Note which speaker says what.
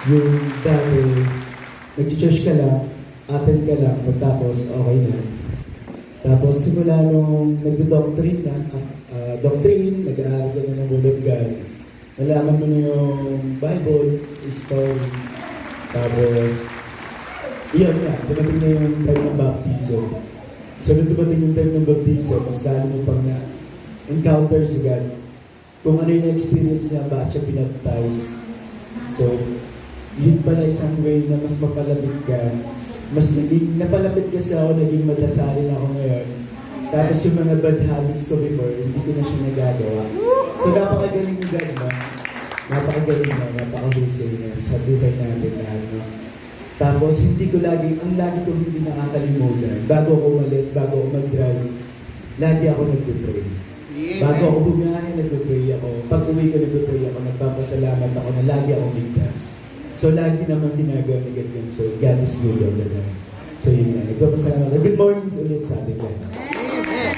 Speaker 1: Yung dati, nag-church ka lang, attend ka lang, tapos okay na. Tapos simula nung nag-doctrine na, doctrine, nag-aaral ka na ng Word of God, nalaman mo na yung Bible, story, tapos, iyon nga, dumating na yung time ng baptism. So, nung dumating yung time ng baptism, mas lalo mo pang na-encounter si God. Kung ano yung na-experience niya, bakit siya pinaptize. So, yun pala isang way na mas mapalapit ka. Mas naging, napalapit kasi ako, naging madasalin ako ngayon. Tapos yung mga bad habits ko before, hindi ko na siya nagagawa. So, napakagaling ni God, no? Napakagaling na, napakahusay na sa buhay natin na, no? Tapos, ang lagi kong hindi nakakalimutan, bago ako umalis, bago ako mag-drive, lagi ako nag-pray. Bago ako bumiyahe, nag-pray ako. Pag uwi ko, nag-pray ako, nagpapasalamat ako na lagi ako ligtas. So, lagi naman ginagawa ni God yun. So, God is good all the time. So, yun nga. Nagpapasalamat ako. Good morning ulit sa atin.